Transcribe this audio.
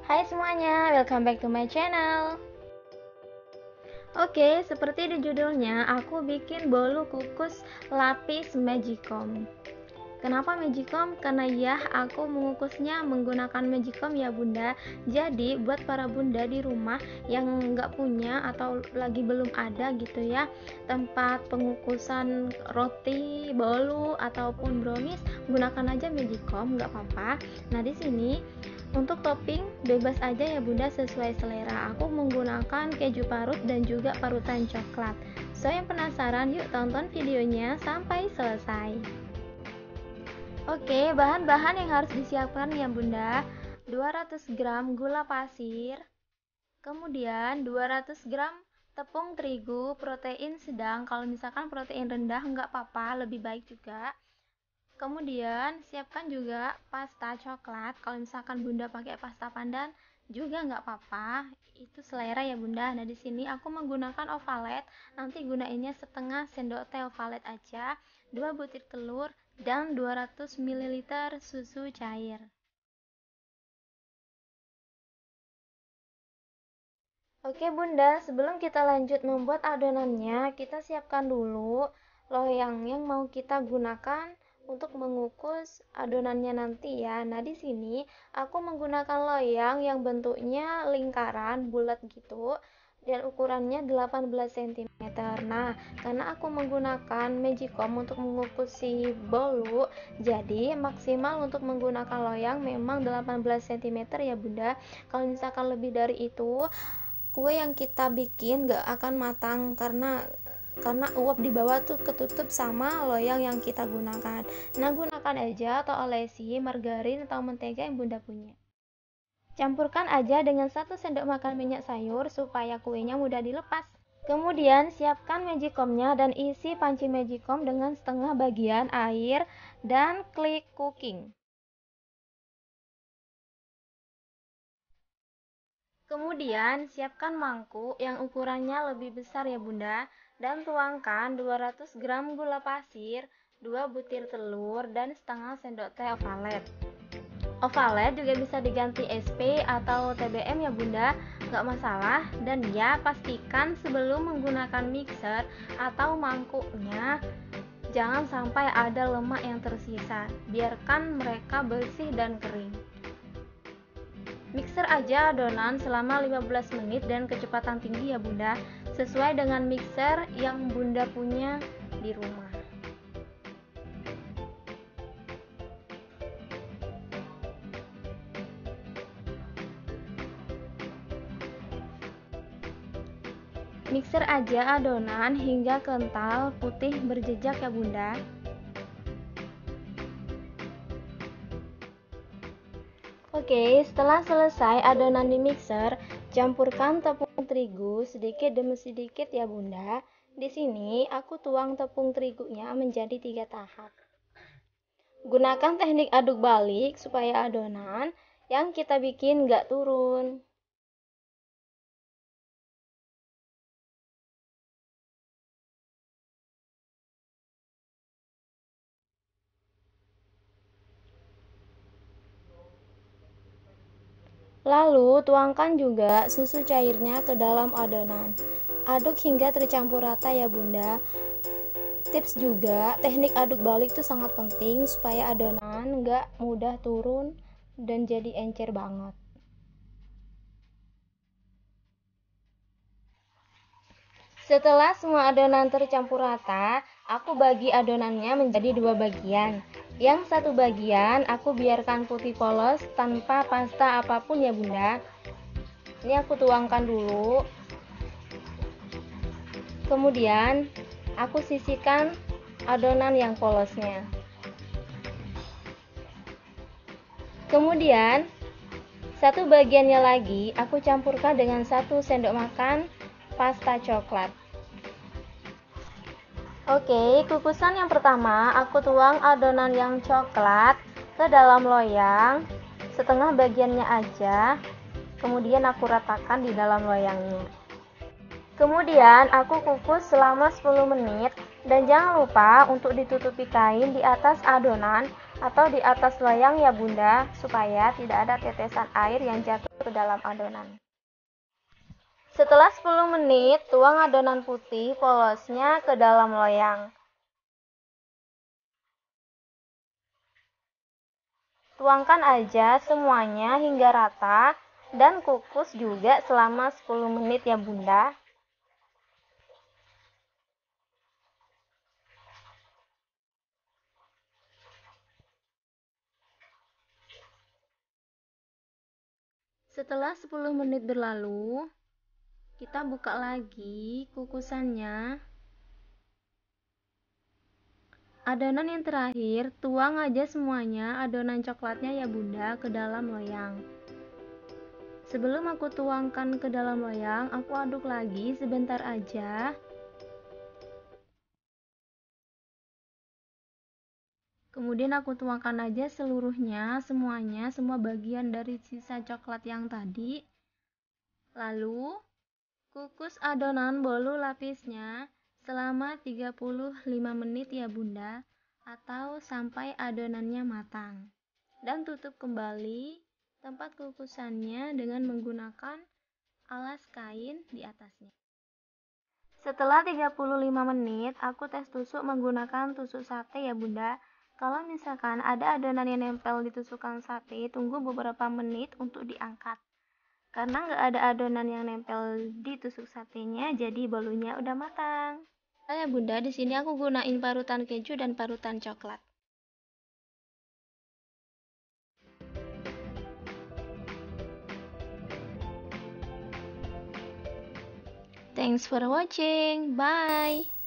Hai semuanya, welcome back to my channel. Oke, seperti di judulnya, aku bikin bolu kukus lapis magicom. Kenapa magicom? Karena ya aku mengukusnya menggunakan magicom ya bunda. Jadi buat para bunda di rumah yang nggak punya atau lagi belum ada gitu ya tempat pengukusan roti, bolu ataupun brownies, gunakan aja magicom, nggak apa-apa. Nah di sini untuk topping bebas aja ya bunda, sesuai selera. Aku menggunakan keju parut dan juga parutan coklat. So yang penasaran, yuk tonton videonya sampai selesai. Oke, bahan-bahan yang harus disiapkan ya bunda: 200 gram gula pasir, kemudian 200 gram tepung terigu protein sedang. Kalau misalkan protein rendah nggak apa-apa, lebih baik juga. Kemudian siapkan juga pasta coklat. Kalau misalkan bunda pakai pasta pandan juga nggak apa-apa, itu selera ya bunda. Nah di sini aku menggunakan ovalet, nanti gunainnya setengah sendok teh ovalet aja, 2 butir telur dan 200 ml susu cair. Oke bunda, sebelum kita lanjut membuat adonannya, kita siapkan dulu loyang yang mau kita gunakan untuk mengukus adonannya nanti ya. Nah di sini aku menggunakan loyang yang bentuknya lingkaran bulat gitu dan ukurannya 18 cm. Nah karena aku menggunakan magicom untuk mengukus si bolu, jadi maksimal untuk menggunakan loyang memang 18 cm ya bunda. Kalau misalkan lebih dari itu, kue yang kita bikin gak akan matang karena uap di bawah tuh ketutup sama loyang yang kita gunakan. Nah gunakan aja atau olesi margarin atau mentega yang bunda punya. Campurkan aja dengan 1 sendok makan minyak sayur supaya kuenya mudah dilepas. Kemudian siapkan magicomnya dan isi panci magicom dengan setengah bagian air dan klik cooking. Kemudian siapkan mangkuk yang ukurannya lebih besar ya bunda, dan tuangkan 200 gram gula pasir, 2 butir telur, dan setengah sendok teh ovalet. Ovalet juga bisa diganti SP atau TBM ya bunda, gak masalah. Dan ya pastikan sebelum menggunakan mixer atau mangkuknya jangan sampai ada lemak yang tersisa, biarkan mereka bersih dan kering. Mixer aja adonan selama 15 menit dan kecepatan tinggi ya bunda, sesuai dengan mixer yang bunda punya di rumah. Mixer aja adonan hingga kental putih berjejak ya bunda. Oke, setelah selesai adonan di mixer, campurkan tepung terigu sedikit demi sedikit ya bunda. Di sini aku tuang tepung terigunya menjadi 3 tahap. Gunakan teknik aduk balik supaya adonan yang kita bikin nggak turun. Lalu tuangkan juga susu cairnya ke dalam adonan. Aduk hingga tercampur rata ya bunda. Tips juga, teknik aduk balik itu sangat penting supaya adonan nggak mudah turun dan jadi encer banget. Setelah semua adonan tercampur rata, aku bagi adonannya menjadi 2 bagian. Yang satu bagian aku biarkan putih polos tanpa pasta apapun ya bunda. Ini aku tuangkan dulu. Kemudian aku sisihkan adonan yang polosnya. Kemudian satu bagiannya lagi aku campurkan dengan 1 sendok makan pasta coklat. Oke, kukusan yang pertama aku tuang adonan yang coklat ke dalam loyang, setengah bagiannya aja. Kemudian aku ratakan di dalam loyangnya. Kemudian aku kukus selama 10 menit dan jangan lupa untuk ditutupi kain di atas adonan atau di atas loyang ya Bunda, supaya tidak ada tetesan air yang jatuh ke dalam adonan. Setelah 10 menit, tuang adonan putih polosnya ke dalam loyang. Tuangkan aja semuanya hingga rata dan kukus juga selama 10 menit ya Bunda. Setelah 10 menit berlalu, kita buka lagi kukusannya. Adonan yang terakhir, tuang aja semuanya adonan coklatnya ya Bunda ke dalam loyang. Sebelum aku tuangkan ke dalam loyang, aku aduk lagi sebentar aja. Kemudian aku tuangkan aja seluruhnya, semuanya, semua bagian dari sisa coklat yang tadi. Lalu, kukus adonan bolu lapisnya selama 35 menit ya Bunda, atau sampai adonannya matang. Dan tutup kembali tempat kukusannya dengan menggunakan alas kain di atasnya. Setelah 35 menit, aku tes tusuk menggunakan tusuk sate ya Bunda. Kalau misalkan ada adonan yang nempel di tusukan sate, tunggu beberapa menit untuk diangkat. Karena nggak ada adonan yang nempel di tusuk satenya, jadi bolunya udah matang. Ya Bunda, di sini aku gunain parutan keju dan parutan coklat. Thanks for watching. Bye.